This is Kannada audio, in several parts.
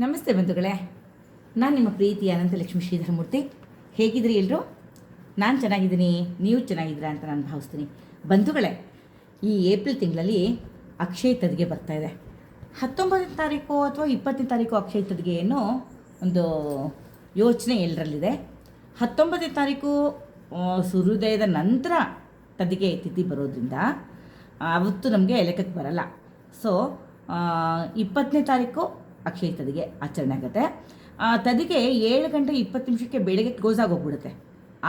ನಮಸ್ತೆ ಬಂಧುಗಳೇ, ನಾನು ನಿಮ್ಮ ಪ್ರೀತಿ ಅನಂತಲಕ್ಷ್ಮಿ ಶ್ರೀಧರಮೂರ್ತಿ. ಹೇಗಿದ್ರಿ ಎಲ್ಲರೂ? ನಾನು ಚೆನ್ನಾಗಿದ್ದೀನಿ, ನೀವು ಚೆನ್ನಾಗಿದ್ದೀರಾ ಅಂತ ನಾನು ಭಾವಿಸ್ತೀನಿ. ಬಂಧುಗಳೇ, ಈ ಏಪ್ರಿಲ್ ತಿಂಗಳಲ್ಲಿ ಅಕ್ಷಯ ತದಿಗೆ ಬರ್ತಾಯಿದೆ. 19ನೇ ತಾರೀಕು ಅಥವಾ 20ನೇ ತಾರೀಕು ಅಕ್ಷಯ ತದಿಗೆ ಏನೋ ಒಂದು ಯೋಚನೆ ಎಲ್ಲರಲ್ಲಿದೆ. 19ನೇ ತಾರೀಕು ಸೂರ್ಯೋದಯದ ನಂತರ ತದಿಗೆ ತಿಥಿ ಬರೋದ್ರಿಂದ ಅವತ್ತು ನಮಗೆ ಲೆಕ್ಕಕ್ಕೆ ಬರಲ್ಲ. ಸೊ 20ನೇ ತಾರೀಕು ಅಕ್ಷಯ ತದಿಗೆ ಆಚರಣೆ ಆಗುತ್ತೆ. ತದಿಗೆ 7 ಗಂಟೆ 20 ನಿಮಿಷಕ್ಕೆ ಬೆಳಗ್ಗೆ ಕ್ಲೋಸ್ ಆಗೋಗ್ಬಿಡುತ್ತೆ.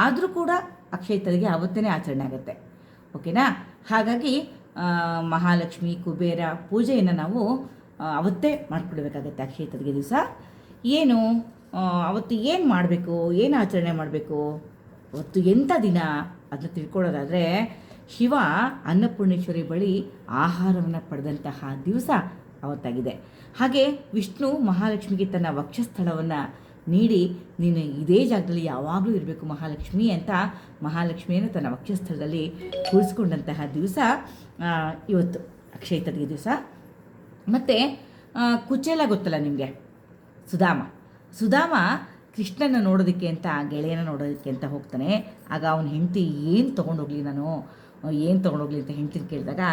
ಆದರೂ ಕೂಡ ಅಕ್ಷಯ ತದಿಗೆ ಆವತ್ತೇ ಆಚರಣೆ ಆಗುತ್ತೆ. ಓಕೆನಾ? ಹಾಗಾಗಿ ಮಹಾಲಕ್ಷ್ಮಿ ಕುಬೇರ ಪೂಜೆಯನ್ನು ನಾವು ಅವತ್ತೇ ಮಾಡಿಕೊಡ್ಬೇಕಾಗತ್ತೆ. ಅಕ್ಷಯ ತದಿಗೆ ದಿವಸ ಏನು ಅವತ್ತು ಏನು ಮಾಡಬೇಕು, ಏನು ಆಚರಣೆ ಮಾಡಬೇಕು, ಅವತ್ತು ಎಂಥ ದಿನ ಅದನ್ನು ತಿಳ್ಕೊಳ್ಳೋದಾದರೆ, ಶಿವ ಅನ್ನಪೂರ್ಣೇಶ್ವರಿ ಬಳಿ ಆಹಾರವನ್ನು ಪಡೆದಂತಹ ದಿವಸ ಅವತ್ತಾಗಿದೆ. ಹಾಗೆ ವಿಷ್ಣು ಮಹಾಲಕ್ಷ್ಮಿಗೆ ತನ್ನ ವಕ್ಷಸ್ಥಳವನ್ನು ನೀಡಿ, ನೀನು ಇದೇ ಜಾಗದಲ್ಲಿ ಯಾವಾಗಲೂ ಇರಬೇಕು ಮಹಾಲಕ್ಷ್ಮಿ ಅಂತ ಮಹಾಲಕ್ಷ್ಮಿಯನ್ನು ತನ್ನ ವಕ್ಷಸ್ಥಳದಲ್ಲಿ ಕೂರಿಸ್ಕೊಂಡಂತಹ ದಿವಸ ಇವತ್ತು ಅಕ್ಷಯ ತದಿಗೆ ದಿವಸ. ಮತ್ತು ಕುಚೇಲ ಗೊತ್ತಲ್ಲ ನಿಮಗೆ, ಸುಧಾಮ ಕೃಷ್ಣನ ನೋಡೋದಕ್ಕೆ ಅಂತ, ಗೆಳೆಯನ ನೋಡೋದಕ್ಕೆ ಅಂತ ಹೋಗ್ತಾನೆ. ಆಗ ಅವನ ಹೆಂಡತಿ ಏನು ತೊಗೊಂಡೋಗ್ಲಿ ಅಂತ ಹೆಂಡ್ತಿನ ಕೇಳಿದಾಗ,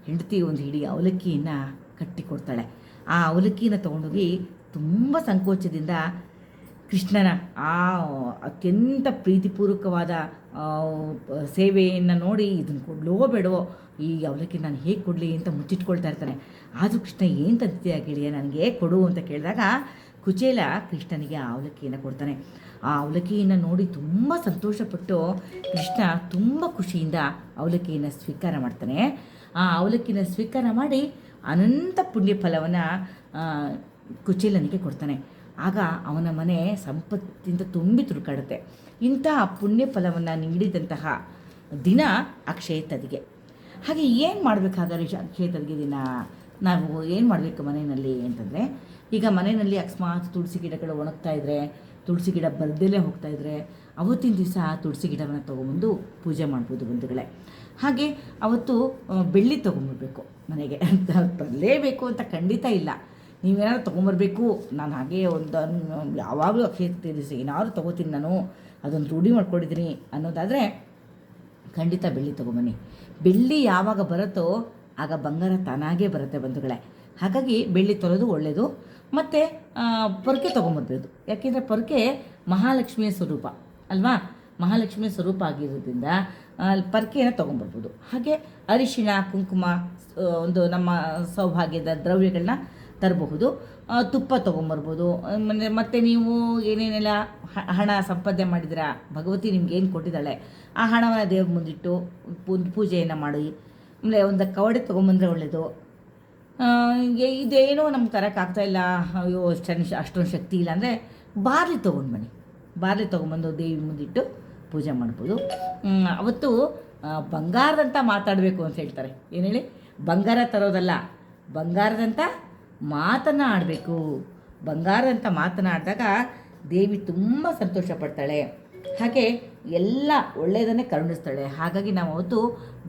ಹೆಂಡತಿ ಒಂದು ಹಿಡಿ ಅವಲಕ್ಕಿಯನ್ನು ಕಟ್ಟಿಕೊಡ್ತಾಳೆ. ಆ ಅವಲಕ್ಕಿನ ತೊಗೊಂಡೋಗಿ ತುಂಬ ಸಂಕೋಚದಿಂದ ಕೃಷ್ಣನ ಆ ಅತ್ಯಂತ ಪ್ರೀತಿಪೂರ್ವಕವಾದ ಸೇವೆಯನ್ನು ನೋಡಿ, ಇದನ್ನು ಕೊಡಲೋ ಬೇಡವೋ, ಈ ಅವಲಕ್ಕಿ ನಾನು ಹೇಗೆ ಕೊಡಲಿ ಅಂತ ಮುಚ್ಚಿಟ್ಕೊಳ್ತಾ ಇರ್ತಾನೆ. ಆದರೂ ಕೃಷ್ಣ ಏನು ತಂದಿದ್ದೀಯ ಗೆಳೆಯ, ನನಗೆ ಕೊಡು ಅಂತ ಕೇಳಿದಾಗ ಕುಚೇಲ ಕೃಷ್ಣನಿಗೆ ಆ ಅವಲಕ್ಕಿಯನ್ನು ಕೊಡ್ತಾನೆ. ಆ ಅವಲಕ್ಕಿಯನ್ನು ನೋಡಿ ತುಂಬ ಸಂತೋಷಪಟ್ಟು ಕೃಷ್ಣ ತುಂಬ ಖುಷಿಯಿಂದ ಅವಲಕ್ಕಿಯನ್ನು ಸ್ವೀಕಾರ ಮಾಡ್ತಾನೆ. ಆ ಅವಲಕ್ಕಿನ ಸ್ವೀಕಾರ ಮಾಡಿ ಅನಂತ ಪುಣ್ಯ ಫಲವನ್ನು ಕುಚೇಲನಿಗೆ ಕೊಡ್ತಾನೆ. ಆಗ ಅವನ ಮನೆ ಸಂಪತ್ತಿಂದ ತುಂಬಿ ತುಳುಕಾಡುತ್ತೆ. ಇಂತಹ ಪುಣ್ಯ ಫಲವನ್ನು ನೀಡಿದಂತಹ ದಿನ ಅಕ್ಷಯ ತದಿಗೆ. ಹಾಗೆ ಏನು ಮಾಡಬೇಕಾದ್ರೆ ಅಕ್ಷಯ ತದಿಗೆ ದಿನ ನಾವು ಏನು ಮಾಡಬೇಕು ಮನೆಯಲ್ಲಿ ಅಂತಂದರೆ, ಈಗ ಮನೆಯಲ್ಲಿ ಅಕಸ್ಮಾತ್ ತುಳಸಿ ಗಿಡಗಳು ಒಣಗ್ತಾ ಇದ್ದರೆ, ತುಳಸಿ ಗಿಡ ಬರದಲ್ಲೇ ಹೋಗ್ತಾಯಿದ್ರೆ, ಅವತ್ತಿನ ದಿವಸ ತುಳಸಿ ಗಿಡವನ್ನು ತೊಗೊಂಬಂದು ಪೂಜೆ ಮಾಡ್ಬೋದು ಬಂಧುಗಳೇ. ಹಾಗೆ ಅವತ್ತು ಬೆಳ್ಳಿ ತೊಗೊಂಬರ್ಬೇಕು ಮನೆಗೆ ಅಂತ ಬರಲೇಬೇಕು ಅಂತ ಖಂಡಿತ ಇಲ್ಲ. ನೀವೇನಾದ್ರು ತೊಗೊಂಬರ್ಬೇಕು, ನಾನು ಹಾಗೆ ಒಂದು ಯಾವಾಗಲೂ ಅಕ್ಷಯ ತದಿಗೆ ದಿವಸ ಏನಾದ್ರು ತೊಗೋತೀನಿ, ನಾನು ಅದೊಂದು ರೂಢಿ ಮಾಡ್ಕೊಂಡಿದ್ದೀನಿ ಅನ್ನೋದಾದರೆ ಖಂಡಿತ ಬೆಳ್ಳಿ ತೊಗೊಂಬನ್ನಿ. ಬೆಳ್ಳಿ ಯಾವಾಗ ಬರುತ್ತೋ ಆಗ ಬಂಗಾರ ತಾನಾಗೇ ಬರುತ್ತೆ ಬಂಧುಗಳೇ. ಹಾಗಾಗಿ ಬೆಳ್ಳಿ ತೊಳೆದು ಒಳ್ಳೆಯದು. ಮತ್ತು ಪೊರಕೆ ತೊಗೊಂಬರ್ಬೋದು. ಯಾಕೆಂದರೆ ಪೊರಕೆ ಮಹಾಲಕ್ಷ್ಮಿಯ ಸ್ವರೂಪ ಅಲ್ವಾ? ಮಹಾಲಕ್ಷ್ಮಿಯ ಸ್ವರೂಪ ಆಗಿರೋದ್ರಿಂದ ಪೊರಕೆಯನ್ನು ತೊಗೊಂಬರ್ಬೋದು. ಹಾಗೆ ಅರಿಶಿಣ ಕುಂಕುಮ, ಒಂದು ನಮ್ಮ ಸೌಭಾಗ್ಯದ ದ್ರವ್ಯಗಳನ್ನ ತರಬಹುದು. ತುಪ್ಪ ತೊಗೊಂಬರ್ಬೋದು. ಮತ್ತು ನೀವು ಏನೇನೆಲ್ಲ ಹಣ ಸಂಪಾದನೆ ಮಾಡಿದಿರಾ, ಭಗವತಿ ನಿಮ್ಗೇನು ಕೊಟ್ಟಿದ್ದಾಳೆ ಆ ಹಣವನ್ನು ದೇವ್ರ ಮುಂದಿಟ್ಟು ಪೂಜೆಯನ್ನು ಮಾಡಿ, ಆಮೇಲೆ ಒಂದು ಕವಡೆ ತೊಗೊಂಬಂದರೆ ಒಳ್ಳೆಯದು. ಇದೇನೋ ನಮ್ಗೆ ತರೋಕ್ಕಾಗ್ತಾಯಿಲ್ಲ, ಅಯ್ಯೋ ಅಷ್ಟೊಂದು ಶಕ್ತಿ ಇಲ್ಲ ಅಂದರೆ ಬಾರ್ಲಿ ತೊಗೊಂಡು ಬನ್ನಿ. ಬಾರ್ಲಿ ತೊಗೊಂಬಂದು ದೇವಿ ಮುಂದಿಟ್ಟು ಪೂಜೆ ಮಾಡ್ಬೋದು. ಅವತ್ತು ಬಂಗಾರದಂತ ಮಾತಾಡಬೇಕು ಅಂತ ಹೇಳ್ತಾರೆ. ಏನು ಹೇಳಿ? ಬಂಗಾರ ತರೋದಲ್ಲ, ಬಂಗಾರದಂಥ ಮಾತನ್ನು ಆಡಬೇಕು. ಬಂಗಾರದಂಥ ಮಾತನಾಡಿದಾಗ ದೇವಿ ತುಂಬ ಸಂತೋಷ ಪಡ್ತಾಳೆ. ಹಾಗೆ ಎಲ್ಲ ಒಳ್ಳೆಯದನ್ನೇ ಕರುಣಿಸ್ತಾಳೆ. ಹಾಗಾಗಿ ನಾವು ಅವತ್ತು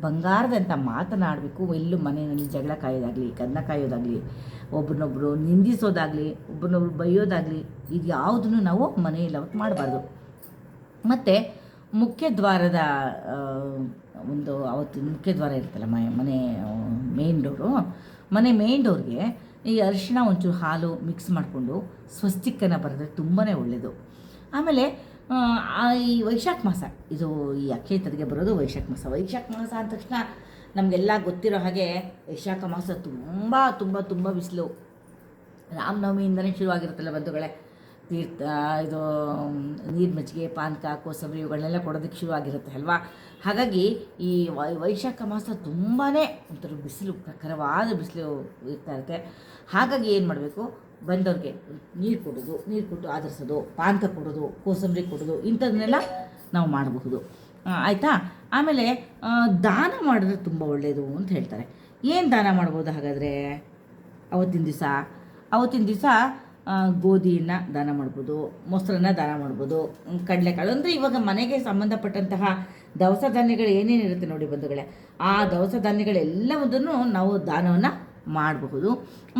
ಬಂಗಾರದಂಥ ಮಾತನಾಡಬೇಕು. ಎಲ್ಲೂ ಮನೆಯಲ್ಲಿ ಜಗಳ ಕಾಯೋದಾಗಲಿ, ಕನ್ನ ಕಾಯೋದಾಗಲಿ, ಒಬ್ರನ್ನೊಬ್ಬರು ನಿಂದಿಸೋದಾಗಲಿ, ಒಬ್ರನ್ನೊಬ್ರು ಬೈಯೋದಾಗಲಿ, ಇದು ಯಾವುದನ್ನು ನಾವು ಮನೆಯಲ್ಲಿ ಅವತ್ತು ಮಾಡಬಾರ್ದು. ಮತ್ತು ಮುಖ್ಯ ದ್ವಾರದ ಒಂದು ಅವತ್ತು ಮುಖ್ಯ ದ್ವಾರ ಇರುತ್ತಲ್ಲ, ಮನೆ ಮೇನ್ ಡೋರ್ಗೆ ಈ ಅರಿಶಿಣ ಒಂಚೂರು ಹಾಲು ಮಿಕ್ಸ್ ಮಾಡಿಕೊಂಡು ಸ್ವಸ್ತಿಕ್ಕನ್ನು ಬರೆದ್ರೆ ತುಂಬಾ ಒಳ್ಳೆಯದು. ಆಮೇಲೆ ಈ ವೈಶಾಖ ಮಾಸ, ಇದು ಈ ಅಕ್ಷಯ ತದಿಗೆ ಬರೋದು ವೈಶಾಖ ಮಾಸ. ವೈಶಾಖ ಮಾಸ ಅಂದ ತಕ್ಷಣ ನಮಗೆಲ್ಲ ಗೊತ್ತಿರೋ ಹಾಗೆ ವೈಶಾಖ ಮಾಸ ತುಂಬ ತುಂಬ ತುಂಬ ಬಿಸಿಲು. ರಾಮನವಮಿಯಿಂದಲೇ ಶುರುವಾಗಿರುತ್ತಲ್ಲ ಬಂಧುಗಳೇ. ಇದು ನೀರು ಮಜ್ಜಿಗೆ, ಪಾನಕ, ಕೋಸಂಬರಿ ಇವುಗಳನ್ನೆಲ್ಲ ಕೊಡೋದಕ್ಕೆ ಶುರುವಾಗಿರುತ್ತೆ ಅಲ್ವಾ? ಹಾಗಾಗಿ ಈ ವೈಶಾಖ ಮಾಸ ತುಂಬಾ ಒಂಥರ ಬಿಸಿಲು, ಪ್ರಖರವಾದ ಬಿಸಿಲು ಇರ್ತಾ ಇರುತ್ತೆ. ಹಾಗಾಗಿ ಏನು ಮಾಡಬೇಕು, ಬಂದವ್ರಿಗೆ ನೀರು ಕೊಟ್ಟು ಆಧರಿಸೋದು, ಪಾನಕ ಕೊಡೋದು, ಕೋಸಂಬರಿ ಕೊಡೋದು, ಇಂಥದನ್ನೆಲ್ಲ ನಾವು ಮಾಡಬಹುದು. ಆಯಿತಾ? ಆಮೇಲೆ ದಾನ ಮಾಡಿದ್ರೆ ತುಂಬ ಒಳ್ಳೆಯದು ಅಂತ ಹೇಳ್ತಾರೆ. ಏನು ದಾನ ಮಾಡ್ಬೋದು ಹಾಗಾದರೆ? ಅವತ್ತಿನ ದಿವಸ ಗೋಧಿಯನ್ನು ದಾನ ಮಾಡ್ಬೋದು, ಮೊಸರನ್ನ ದಾನ ಮಾಡ್ಬೋದು, ಕಡಲೆಕಾಳು. ಅಂದರೆ ಇವಾಗ ಮನೆಗೆ ಸಂಬಂಧಪಟ್ಟಂತಹ ದವಸ ಧಾನ್ಯಗಳು ಏನೇನಿರುತ್ತೆ ನೋಡಿ ಬಂಧುಗಳೇ, ಆ ದವಸ ಧಾನ್ಯಗಳೆಲ್ಲವುದನ್ನು ನಾವು ದಾನವನ್ನು ಮಾಡಬಹುದು.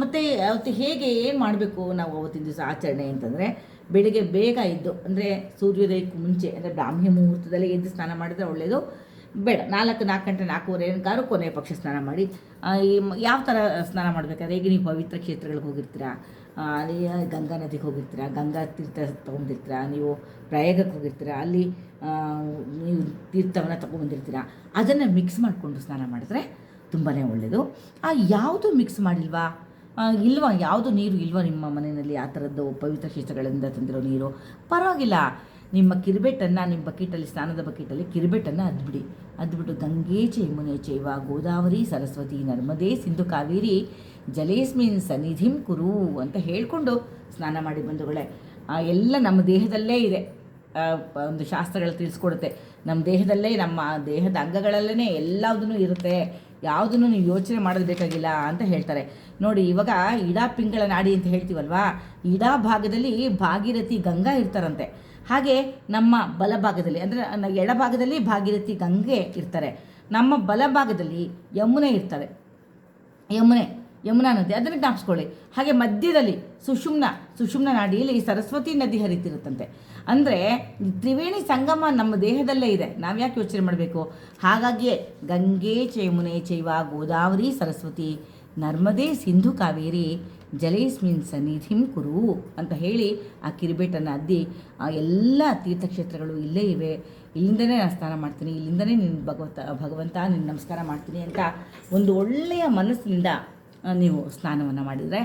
ಮತ್ತು ಅವತ್ತು ಹೇಗೆ ಏನು ಮಾಡಬೇಕು ನಾವು ಅವತ್ತಿನ ದಿವಸ ಆಚರಣೆ ಅಂತಂದರೆ, ಬೆಳಿಗ್ಗೆ ಬೇಗ ಎದ್ದು, ಅಂದರೆ ಸೂರ್ಯೋದಯಕ್ಕೂ ಮುಂಚೆ, ಅಂದರೆ ಬ್ರಾಹ್ಮಿ ಮುಹೂರ್ತದಲ್ಲಿ ಎದ್ದು ಸ್ನಾನ ಮಾಡಿದರೆ ಒಳ್ಳೆಯದು. ಬೇಡ 4 ಗಂಟೆ 4:15 ಕೊನೆಯ ಪಕ್ಷ ಸ್ನಾನ ಮಾಡಿ. ಯಾವ ಥರ ಸ್ನಾನ ಮಾಡಬೇಕಾದ್ರೆ, ಈಗ ನೀವು ಪವಿತ್ರ ಕ್ಷೇತ್ರಗಳಿಗೆ ಹೋಗಿರ್ತೀರಾ, ಅಲ್ಲಿ ಗಂಗಾ ನದಿಗೆ ಹೋಗಿರ್ತೀರಾ, ಗಂಗಾ ತೀರ್ಥ ತೊಗೊಂಡಿರ್ತೀರಾ, ನೀವು ಪ್ರಯಾಗಕ್ಕೆ ಹೋಗಿರ್ತೀರಾ, ಅಲ್ಲಿ ನೀವು ತೀರ್ಥವನ್ನು ತೊಗೊಂಬಂದಿರ್ತೀರಾ, ಅದನ್ನು ಮಿಕ್ಸ್ ಮಾಡಿಕೊಂಡು ಸ್ನಾನ ಮಾಡಿದ್ರೆ ತುಂಬಾ ಒಳ್ಳೆಯದು. ಯಾವುದು ಮಿಕ್ಸ್ ಮಾಡಿಲ್ವಾ, ಇಲ್ವಾ, ಯಾವುದು ನೀರು ಇಲ್ವಾ ನಿಮ್ಮ ಮನೆಯಲ್ಲಿ ಆ ಥರದ್ದು ಪವಿತ್ರ ಕ್ಷೇತ್ರಗಳಿಂದ ತಂದಿರೋ ನೀರು, ಪರವಾಗಿಲ್ಲ. ನಿಮ್ಮ ಕಿರಿಬೆಟ್ಟನ್ನು, ನಿಮ್ಮ ಬಕೆಟಲ್ಲಿ, ಸ್ನಾನದ ಬಕೆಟಲ್ಲಿ ಕಿರಿಬೆಟ್ಟನ್ನು ಅದ್ಬಿಟ್ಟು ಗಂಗೆ ಚ ಯಮುನೆ ಚೈವ ಗೋದಾವರಿ ಸರಸ್ವತಿ ನರ್ಮದೇ ಸಿಂಧು ಕಾವೇರಿ ಜಲೇಸ್ಮಿನ್ ಸನ್ನಿಧಿಂ ಕುರು ಅಂತ ಹೇಳಿಕೊಂಡು ಸ್ನಾನ ಮಾಡಿ ಬಂಧುಗಳೇ. ಎಲ್ಲ ನಮ್ಮ ದೇಹದಲ್ಲೇ ಇದೆ. ಒಂದು ಶಾಸ್ತ್ರಗಳು ತಿಳಿಸ್ಕೊಡುತ್ತೆ, ನಮ್ಮ ದೇಹದಲ್ಲೇ, ನಮ್ಮ ದೇಹದ ಅಂಗಗಳಲ್ಲೇ ಎಲ್ಲದೂ ಇರುತ್ತೆ, ಯಾವುದನ್ನು ನೀವು ಯೋಚನೆ ಮಾಡೋದು ಬೇಕಾಗಿಲ್ಲ ಅಂತ ಹೇಳ್ತಾರೆ. ನೋಡಿ, ಇವಾಗ ಇಡಾ ಪಿಂಗಳ ನಾಡಿ ಅಂತ ಹೇಳ್ತೀವಲ್ವಾ, ಇಡಾ ಭಾಗದಲ್ಲಿ ಭಾಗೀರಥಿ ಗಂಗಾ ಇರ್ತಾರಂತೆ. ಹಾಗೆ ನಮ್ಮ ಬಲಭಾಗದಲ್ಲಿ, ಅಂದರೆ ಎಡಭಾಗದಲ್ಲಿ ಭಾಗೀರಥಿ ಗಂಗೆ ಇರ್ತಾರೆ, ನಮ್ಮ ಬಲಭಾಗದಲ್ಲಿ ಯಮುನೆ ಇರ್ತಾರೆ. ಯಮುನಾ ನದಿ, ಅದನ್ನು ಜ್ಞಾಪಿಸ್ಕೊಳ್ಳಿ. ಹಾಗೆ ಮಧ್ಯದಲ್ಲಿ ಸುಷುಮ್ನ ನಾಡಿಯಲ್ಲಿ ಸರಸ್ವತಿ ನದಿ ಹರಿತಿರುತ್ತಂತೆ. ಅಂದರೆ ತ್ರಿವೇಣಿ ಸಂಗಮ ನಮ್ಮ ದೇಹದಲ್ಲೇ ಇದೆ, ನಾವು ಯಾಕೆ ಯೋಚನೆ ಮಾಡಬೇಕು? ಹಾಗಾಗಿಯೇ ಗಂಗೆ ಚ ಯಮುನೆ ಚೈವ ಗೋದಾವರಿ ಸರಸ್ವತಿ ನರ್ಮದೇ ಸಿಂಧು ಕಾವೇರಿ ಜಲೇಸ್ಮಿನ್ ಸನ್ನಿಧಿಂ ಕುರು ಅಂತ ಹೇಳಿ ಆ ಕಿರಿಬೇಟನ್ನು ಅದ್ದಿ, ಆ ಎಲ್ಲ ತೀರ್ಥಕ್ಷೇತ್ರಗಳು ಇಲ್ಲೇ ಇವೆ, ಇಲ್ಲಿಂದನೇ ನಾನು ಸ್ನಾನ ಮಾಡ್ತೀನಿ, ಇಲ್ಲಿಂದನೇ ಭಗವಂತ ನಿನ್ನ ನಮಸ್ಕಾರ ಮಾಡ್ತೀನಿ ಅಂತ ಒಂದು ಒಳ್ಳೆಯ ಮನಸ್ಸಿನಿಂದ ನೀವು ಸ್ನಾನವನ್ನು ಮಾಡಿದರೆ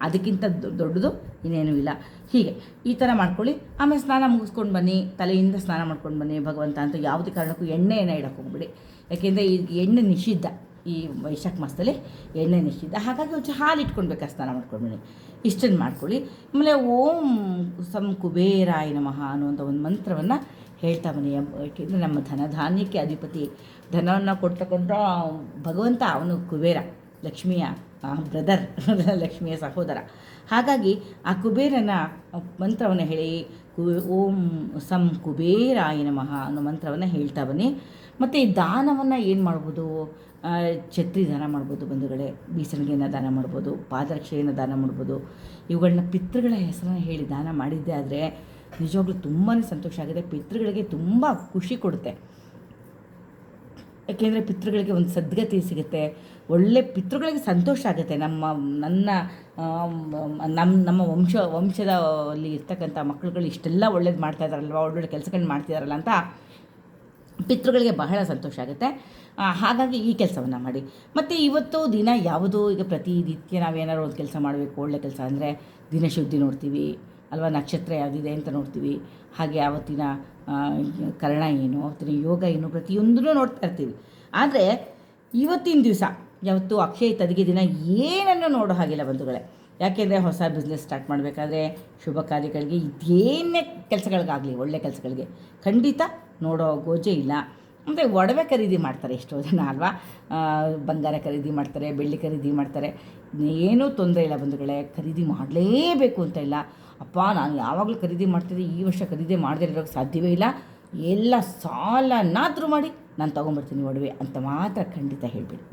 ಅದಕ್ಕಿಂತ ದೊಡ್ಡದು ಇನ್ನೇನೂ ಇಲ್ಲ. ಹೀಗೆ ಈ ಥರ ಮಾಡ್ಕೊಳ್ಳಿ. ಆಮೇಲೆ ಸ್ನಾನ ಮುಗಿಸ್ಕೊಂಡು ಬನ್ನಿ, ತಲೆಯಿಂದ ಸ್ನಾನ ಮಾಡ್ಕೊಂಡು ಬನ್ನಿ ಭಗವಂತ ಅಂತ. ಯಾವುದೇ ಕಾರಣಕ್ಕೂ ಎಣ್ಣೆಯನ್ನು ಇಡಕ್ಕೆ ಹೋಗ್ಬಿಡಿ, ಯಾಕೆಂದರೆ ಈಗ ಎಣ್ಣೆ ನಿಷಿದ್ಧ, ಈ ವೈಶಾಖ ಮಾಸದಲ್ಲಿ ಎಣ್ಣೆ ನಿಷಿದ್ಧ. ಹಾಗಾಗಿ ಒಂಚೂರು ಹಾಲು ಇಟ್ಕೊಳ್ಬೇಕಾ, ಸ್ನಾನ ಮಾಡ್ಕೊಂಡ್ಬಿಡಿ. ಇಷ್ಟನ್ನು ಮಾಡ್ಕೊಳ್ಳಿ. ಆಮೇಲೆ ಓಂ ಸಂ ಕುಬೇರಾಯ ನಮಃ ಅನ್ನುವಂಥ ಒಂದು ಮಂತ್ರವನ್ನು ಹೇಳ್ತಾ ಬನ್ನಿ. ಏಕೆಂದರೆ ನಮ್ಮ ಧನಧಾನ್ಯಕ್ಕೆ ಅಧಿಪತಿ, ಧನವನ್ನು ಕೊಡ್ತಕ್ಕಂಥ ಭಗವಂತ ಅವನು ಕುಬೇರ, ಲಕ್ಷ್ಮಿಯ ಬ್ರದರ್, ಲಕ್ಷ್ಮಿಯ ಸಹೋದರ. ಹಾಗಾಗಿ ಆ ಕುಬೇರನ ಮಂತ್ರವನ್ನು ಹೇಳಿ ಓಂ ಸಂ ಕುಬೇರಾಯ ನಮಃ ಅನ್ನೋ ಮಂತ್ರವನ್ನು ಹೇಳ್ತಾ ಬನ್ನಿ. ಮತ್ತು ಈ ದಾನವನ್ನು ಏನು ಮಾಡ್ಬೋದು? ಛತ್ರಿ ದಾನ ಮಾಡ್ಬೋದು ಬಂಧುಗಳೇ, ಬೀಸಣಿಗೆಯನ್ನು ದಾನ ಮಾಡ್ಬೋದು, ಪಾದರಕ್ಷೆಯನ್ನು ದಾನ ಮಾಡ್ಬೋದು. ಇವುಗಳನ್ನ ಪಿತೃಗಳ ಹೆಸರನ್ನು ಹೇಳಿ ದಾನ ಮಾಡಿದ್ದೆ ಆದರೆ ನಿಜವಾಗ್ಲೂ ತುಂಬಾ ಸಂತೋಷ ಆಗಿದೆ. ಪಿತೃಗಳಿಗೆ ತುಂಬ ಖುಷಿ ಕೊಡುತ್ತೆ. ಯಾಕೆಂದರೆ ಪಿತೃಗಳಿಗೆ ಒಂದು ಸದ್ಗತಿ ಸಿಗುತ್ತೆ, ಒಳ್ಳೆ ಪಿತೃಗಳಿಗೆ ಸಂತೋಷ ಆಗುತ್ತೆ. ನಮ್ಮ ವಂಶದಲ್ಲಿ ಇರ್ತಕ್ಕಂಥ ಮಕ್ಕಳುಗಳು ಇಷ್ಟೆಲ್ಲ ಒಳ್ಳೇದು ಮಾಡ್ತಾ ಇದ್ದಾರಲ್ವ, ಒಳ್ಳೊಳ್ಳೆ ಕೆಲಸಗಳನ್ನ ಮಾಡ್ತಿದ್ದಾರಲ್ಲ ಅಂತ ಪಿತೃಗಳಿಗೆ ಬಹಳ ಸಂತೋಷ ಆಗುತ್ತೆ. ಹಾಗಾಗಿ ಈ ಕೆಲಸವನ್ನು ಮಾಡಿ. ಮತ್ತು ಇವತ್ತು ದಿನ ಯಾವುದು, ಈಗ ಪ್ರತಿನಿತ್ಯ ನಾವೇನಾದ್ರು ಒಂದು ಕೆಲಸ ಮಾಡಬೇಕು, ಒಳ್ಳೆ ಕೆಲಸ ಅಂದರೆ ದಿನಶುದ್ಧಿ ನೋಡ್ತೀವಿ ಅಲ್ವಾ, ನಕ್ಷತ್ರ ಯಾವುದಿದೆ ಅಂತ ನೋಡ್ತೀವಿ. ಹಾಗೆ ಆವತ್ತಿನ ಕರ್ಣ ಏನು, ಅವತ್ತಿನ ಯೋಗ ಏನು, ಪ್ರತಿಯೊಂದೂ ನೋಡ್ತಾ ಇರ್ತೀವಿ. ಆದರೆ ಇವತ್ತಿನ ದಿವಸ, ಯಾವತ್ತು ಅಕ್ಷಯ ತದಿಗೆ ದಿನ, ಏನನ್ನು ನೋಡೋ ಹಾಗಿಲ್ಲ ಬಂಧುಗಳೇ. ಯಾಕೆಂದರೆ ಹೊಸ ಬಿಸ್ನೆಸ್ ಸ್ಟಾರ್ಟ್ ಮಾಡಬೇಕಾದ್ರೆ, ಶುಭ ಕಾರ್ಯಗಳಿಗೆ, ಇದೇನೇ ಕೆಲಸಗಳಿಗಾಗಲಿ, ಒಳ್ಳೆ ಕೆಲಸಗಳಿಗೆ ಖಂಡಿತ ನೋಡೋ ಗೋಜೆ ಇಲ್ಲ. ಅಂದರೆ ಒಡವೆ ಖರೀದಿ ಮಾಡ್ತಾರೆ ಎಷ್ಟೋ ಜನ ಅಲ್ವಾ, ಬಂಗಾರ ಖರೀದಿ ಮಾಡ್ತಾರೆ, ಬೆಳ್ಳಿ ಖರೀದಿ ಮಾಡ್ತಾರೆ. ಏನೂ ತೊಂದರೆ ಇಲ್ಲ ಬಂಧುಗಳೇ, ಖರೀದಿ ಮಾಡಲೇಬೇಕು ಅಂತ ಇಲ್ಲ. ಅಪ್ಪ ನಾನು ಯಾವಾಗಲೂ ಖರೀದಿ ಮಾಡ್ತಿದ್ದೆ, ಈ ವರ್ಷ ಖರೀದಿ ಮಾಡದೇ ಇರೋಕ್ಕೆ ಸಾಧ್ಯವೇ ಇಲ್ಲ, ಎಲ್ಲ ಸಾಲನಾದರೂ ಮಾಡಿ ನಾನು ತೊಗೊಂಬರ್ತೀನಿ ಒಡವೆ ಅಂತ ಮಾತ್ರ ಖಂಡಿತ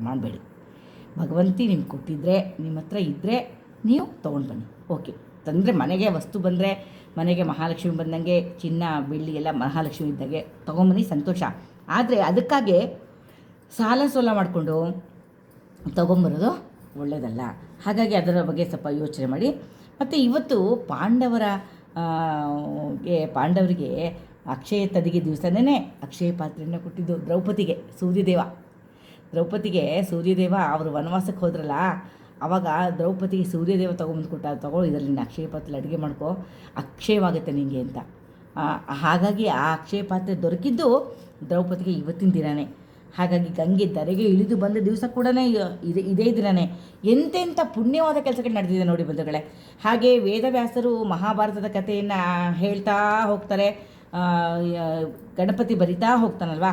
ಮಾಡಬೇಡಿ. ಭಗವಂತಿ ನಿಮ್ಗೆ ಕೊಟ್ಟಿದ್ದರೆ, ನಿಮ್ಮ ಹತ್ರ ಇದ್ದರೆ ನೀವು ತೊಗೊಂಡು ಬನ್ನಿ. ಓಕೆ, ತಂದರೆ ಮನೆಗೆ ವಸ್ತು ಬಂದರೆ, ಮನೆಗೆ ಮಹಾಲಕ್ಷ್ಮಿ ಬಂದಂಗೆ, ಚಿನ್ನ ಬೆಳ್ಳಿ ಎಲ್ಲ ಮಹಾಲಕ್ಷ್ಮಿ ಇದ್ದಾಗೆ ತೊಗೊಂಬನ್ನಿ, ಸಂತೋಷ. ಆದರೆ ಅದಕ್ಕಾಗಿ ಸಾಲ ಸೋಲ ಮಾಡಿಕೊಂಡು ತೊಗೊಂಬರೋದು ಒಳ್ಳೆಯದಲ್ಲ. ಹಾಗಾಗಿ ಅದರ ಬಗ್ಗೆ ಸ್ವಲ್ಪ ಯೋಚನೆ ಮಾಡಿ. ಮತ್ತು ಇವತ್ತು ಪಾಂಡವರಿಗೆ ಅಕ್ಷಯ ತದಿಗೆ ದಿವಸನೇ ಅಕ್ಷಯ ಪಾತ್ರೆಯನ್ನು ಕೊಟ್ಟಿದ್ದು ದ್ರೌಪದಿಗೆ ಸೂರ್ಯದೇವ ಅವರು ವನವಾಸಕ್ಕೆ ಹೋದ್ರಲ್ಲ, ಆವಾಗ ದ್ರೌಪದಿಗೆ ಸೂರ್ಯದೇವ ತೊಗೊಂಬಂದು ಕೊಟ್ಟ, ಇದರಲ್ಲಿ ಅಕ್ಷಯ ಪಾತ್ರೆ ಅಡುಗೆ ಮಾಡ್ಕೊ, ಅಕ್ಷಯವಾಗುತ್ತೆ ನಿನಗೆ ಅಂತ. ಹಾಗಾಗಿ ಆ ಅಕ್ಷಯ ಪಾತ್ರೆ ದೊರಕಿದ್ದು ದ್ರೌಪದಿಗೆ ಇವತ್ತಿನ ದಿನವೇ. ಹಾಗಾಗಿ ಗಂಗೆ ಧರೆಗೆ ಇಳಿದು ಬಂದ ದಿವಸ ಕೂಡ ಇದೇ ದಿನವೇ. ಎಂತೆಂಥ ಪುಣ್ಯವಾದ ಕೆಲಸಗಳು ನಡೆದಿದೆ ನೋಡಿ ಬಂಧುಗಳೇ. ಹಾಗೆ ವೇದವ್ಯಾಸರು ಮಹಾಭಾರತದ ಕಥೆಯನ್ನು ಹೇಳ್ತಾ ಹೋಗ್ತಾರೆ, ಗಣಪತಿ ಬರಿತಾ ಹೋಗ್ತಾನಲ್ವ,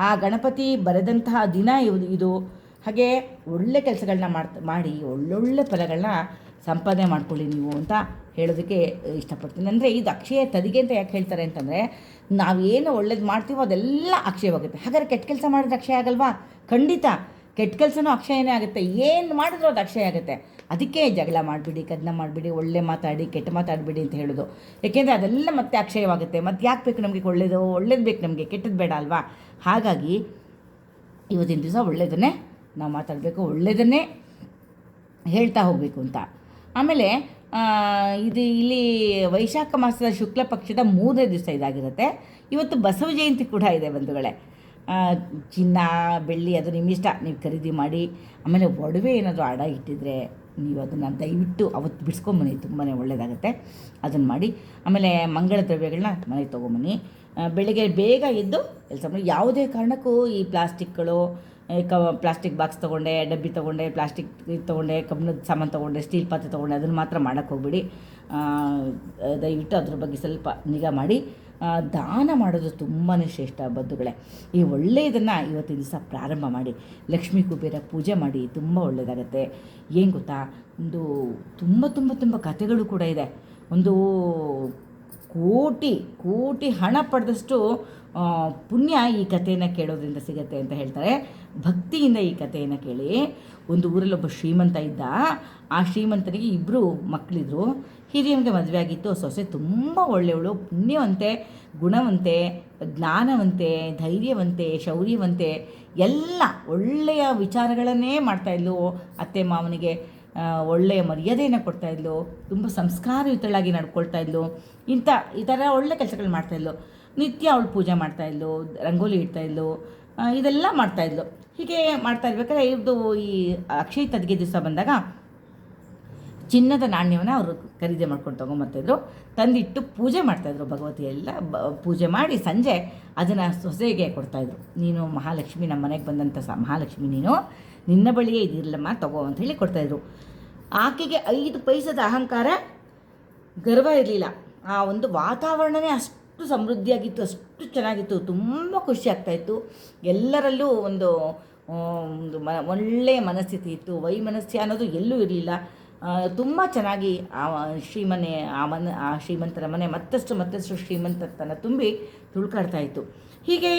ಆ ಗಣಪತಿ ಬರೆದಂತಹ ದಿನ ಇದು. ಹಾಗೆ ಒಳ್ಳೆ ಕೆಲಸಗಳನ್ನ ಮಾಡಿ ಒಳ್ಳೊಳ್ಳೆ ಫಲಗಳನ್ನ ಸಂಪಾದನೆ ಮಾಡ್ಕೊಳ್ಳಿ ನೀವು ಅಂತ ಹೇಳೋದಕ್ಕೆ ಇಷ್ಟಪಡ್ತೀನಿ. ಅಂದರೆ ಇದು ಅಕ್ಷಯ ತದಿಗೆ ಅಂತ ಯಾಕೆ ಹೇಳ್ತಾರೆ ಅಂತಂದರೆ, ನಾವೇನು ಒಳ್ಳೇದು ಮಾಡ್ತೀವೋ ಅದೆಲ್ಲ ಅಕ್ಷಯವಾಗುತ್ತೆ. ಹಾಗಾದ್ರೆ ಕೆಟ್ಟ ಕೆಲಸ ಮಾಡಿದ್ರೆ ಅಕ್ಷಯ ಆಗಲ್ವಾ? ಖಂಡಿತ. ಕೆಟ್ಟ ಕೆಲಸನೂ ಅಕ್ಷಯನೇ ಆಗುತ್ತೆ, ಏನು ಮಾಡಿದ್ರು ಅದು ಅಕ್ಷಯ ಆಗುತ್ತೆ. ಅದಕ್ಕೆ ಜಗಳ ಮಾಡಿಬಿಡಿ, ಕದನ ಮಾಡಿಬಿಡಿ, ಒಳ್ಳೆ ಮಾತಾಡಿ ಕೆಟ್ಟ ಮಾತಾಡಬೇಡಿ ಅಂತ ಹೇಳೋದು. ಏಕೆಂದರೆ ಅದೆಲ್ಲ ಮತ್ತೆ ಅಕ್ಷಯವಾಗುತ್ತೆ. ಮತ್ತು ಯಾಕೆ ಬೇಕು ನಮಗೆ ಒಳ್ಳೇದು ಬೇಕು ನಮಗೆ, ಕೆಟ್ಟದ್ದು ಬೇಡ ಅಲ್ವಾ? ಹಾಗಾಗಿ ಇವತ್ತಿನ ದಿವಸ ಒಳ್ಳೆಯದನ್ನೇ ನಾವು ಮಾತಾಡಬೇಕು, ಒಳ್ಳೆಯದನ್ನೇ ಹೇಳ್ತಾ ಹೋಗಬೇಕು ಅಂತ. ಆಮೇಲೆ ಇದು ಇಲ್ಲಿ ವೈಶಾಖ ಮಾಸದ ಶುಕ್ಲ ಪಕ್ಷದ 3ನೇ ದಿವಸ ಇದಾಗಿರುತ್ತೆ. ಇವತ್ತು ಬಸವ ಜಯಂತಿ ಕೂಡ ಇದೆ ಬಂಧುಗಳೇ. ಚಿನ್ನ ಬೆಳ್ಳಿ ಅದು ನಿಮ್ಮ ಇಷ್ಟ, ನೀವು ಖರೀದಿ ಮಾಡಿ. ಆಮೇಲೆ ಒಡವೆ ಏನಾದರೂ ಅಡ ಇಟ್ಟಿದ್ರೆ ನೀವು ಅದನ್ನು ದಯವಿಟ್ಟು ಅವತ್ತು ಬಿಡಿಸ್ಕೊಂಬನ್ನಿ, ತುಂಬಾ ಒಳ್ಳೆಯದಾಗುತ್ತೆ, ಅದನ್ನು ಮಾಡಿ. ಆಮೇಲೆ ಮಂಗಳ ದ್ರವ್ಯಗಳನ್ನ ಮನೆಗೆ ತೊಗೊಂಬನ್ನಿ. ಬೆಳಿಗ್ಗೆ ಬೇಗ ಎದ್ದು ಕೆಲಸ ಮಾಡಿ. ಯಾವುದೇ ಕಾರಣಕ್ಕೂ ಈ ಪ್ಲಾಸ್ಟಿಕ್ಗಳು, ಪ್ಲಾಸ್ಟಿಕ್ ಬಾಕ್ಸ್ ತೊಗೊಂಡೆ, ಡಬ್ಬಿ ತೊಗೊಂಡೆ, ಪ್ಲಾಸ್ಟಿಕ್ ತೊಗೊಂಡೆ, ಕಬ್ಬಿಣದ ಸಾಮಾನು ತೊಗೊಂಡೆ, ಸ್ಟೀಲ್ ಪಾತ್ರೆ ತೊಗೊಂಡೆ, ಅದನ್ನು ಮಾತ್ರ ಮಾಡೋಕ್ಕೆ ಹೋಗ್ಬಿಡಿ. ದಯವಿಟ್ಟು ಅದ್ರ ಬಗ್ಗೆ ಸ್ವಲ್ಪ ನಿಗಾ ಮಾಡಿ. ದಾನ ಮಾಡೋದು ತುಂಬಾ ಶ್ರೇಷ್ಠ ಬಂಧುಗಳೇ. ಈ ಒಳ್ಳೆಯದನ್ನು ಇವತ್ತಿನ ದಿವಸ ಪ್ರಾರಂಭ ಮಾಡಿ, ಲಕ್ಷ್ಮೀ ಕುಬೇರ ಪೂಜೆ ಮಾಡಿ, ತುಂಬ ಒಳ್ಳೆಯದಾಗತ್ತೆ. ಏನು ಗೊತ್ತಾ, ಒಂದು ತುಂಬ ತುಂಬ ತುಂಬ ಕಥೆಗಳು ಕೂಡ ಇದೆ. ಒಂದು ಕೋಟಿ ಹಣ ಪಡೆದಷ್ಟು ಪುಣ್ಯ ಈ ಕಥೆಯನ್ನು ಕೇಳೋದ್ರಿಂದ ಸಿಗತ್ತೆ ಅಂತ ಹೇಳ್ತಾರೆ. ಭಕ್ತಿಯಿಂದ ಈ ಕಥೆಯನ್ನು ಕೇಳಿ. ಒಂದು ಊರಲ್ಲಿ ಒಬ್ಬ ಶ್ರೀಮಂತ ಇದ್ದ. ಆ ಶ್ರೀಮಂತನಿಗೆ 2 ಮಕ್ಕಳಿದ್ರು. ಹಿರಿಯನಿಗೆ ಮದುವೆ ಆಗಿತ್ತು. ಸೊಸೆ ತುಂಬ ಒಳ್ಳೆಯವಳು, ಪುಣ್ಯವಂತೆ, ಗುಣವಂತೆ, ಜ್ಞಾನವಂತೆ, ಧೈರ್ಯವಂತೆ, ಶೌರ್ಯವಂತೆ, ಎಲ್ಲ ಒಳ್ಳೆಯ ವಿಚಾರಗಳನ್ನೇ ಮಾಡ್ತಾಯಿದ್ಲು. ಅತ್ತೆ ಮಾವನಿಗೆ ಒಳ್ಳೆಯ ಮರ್ಯಾದೆಯನ್ನು ಕೊಡ್ತಾಯಿದ್ಲು, ತುಂಬ ಸಂಸ್ಕಾರಯುತಳಾಗಿ ನಡ್ಕೊಳ್ತಾಯಿದ್ಲು. ಈ ಥರ ಒಳ್ಳೆ ಕೆಲಸಗಳು ಮಾಡ್ತಾಯಿದ್ಲು. ನಿತ್ಯ ಅವಳು ಪೂಜೆ ಮಾಡ್ತಾಯಿದ್ಲು, ರಂಗೋಲಿ ಇಡ್ತಾಯಿದ್ಲು, ಇದೆಲ್ಲ ಮಾಡ್ತಾಯಿದ್ಲು. ಹೀಗೆ ಮಾಡ್ತಾ ಇರ್ಬೇಕಾದ್ರೆ ಇವ್ರದ್ದು ಈ ಅಕ್ಷಯ ತದಿಗೆ ದಿವಸ ಬಂದಾಗ ಚಿನ್ನದ ನಾಣ್ಯವನ್ನು ಅವರು ಖರೀದಿ ಮಾಡ್ಕೊಂಡು ತೊಗೊಂಬರ್ತಾಯಿದ್ರು. ತಂದಿಟ್ಟು ಪೂಜೆ ಮಾಡ್ತಾಯಿದ್ರು. ಭಗವತಿಯೆಲ್ಲ ಪೂಜೆ ಮಾಡಿ ಸಂಜೆ ಅದನ್ನು ಸೊಸೆಗೆ ಕೊಡ್ತಾಯಿದ್ರು. ನೀನು ಮಹಾಲಕ್ಷ್ಮಿ, ನಮ್ಮ ಮನೆಗೆ ಬಂದಂಥ ಮಹಾಲಕ್ಷ್ಮಿ, ನೀನು ನಿನ್ನ ಬಳಿಯೇ ಇದಿರಲಮ್ಮ, ತಗೋ ಅಂತ ಹೇಳಿ ಕೊಡ್ತಾಯಿದ್ರು. ಆಕೆಗೆ 5 ಪೈಸದ ಅಹಂಕಾರ, ಗರ್ವ ಇರಲಿಲ್ಲ. ಆ ಒಂದು ವಾತಾವರಣವೇ ಅಷ್ಟು ಸಮೃದ್ಧಿಯಾಗಿತ್ತು, ಅಷ್ಟು ಚೆನ್ನಾಗಿತ್ತು, ತುಂಬ ಖುಷಿ ಆಗ್ತಾಯಿತ್ತು. ಎಲ್ಲರಲ್ಲೂ ಒಂದು ಒಳ್ಳೆಯ ಮನಸ್ಥಿತಿ ಇತ್ತು. ವೈಮನಸ್ಯ ಅನ್ನೋದು ಎಲ್ಲೂ ಇರಲಿಲ್ಲ. ತುಂಬ ಚೆನ್ನಾಗಿ ಆ ಶ್ರೀಮಂತರ ಮನೆ ಮತ್ತಷ್ಟು ಶ್ರೀಮಂತತನ ತುಂಬಿ ತುಳ್ಕಾಡ್ತಾಯಿತ್ತು. ಹೀಗೆ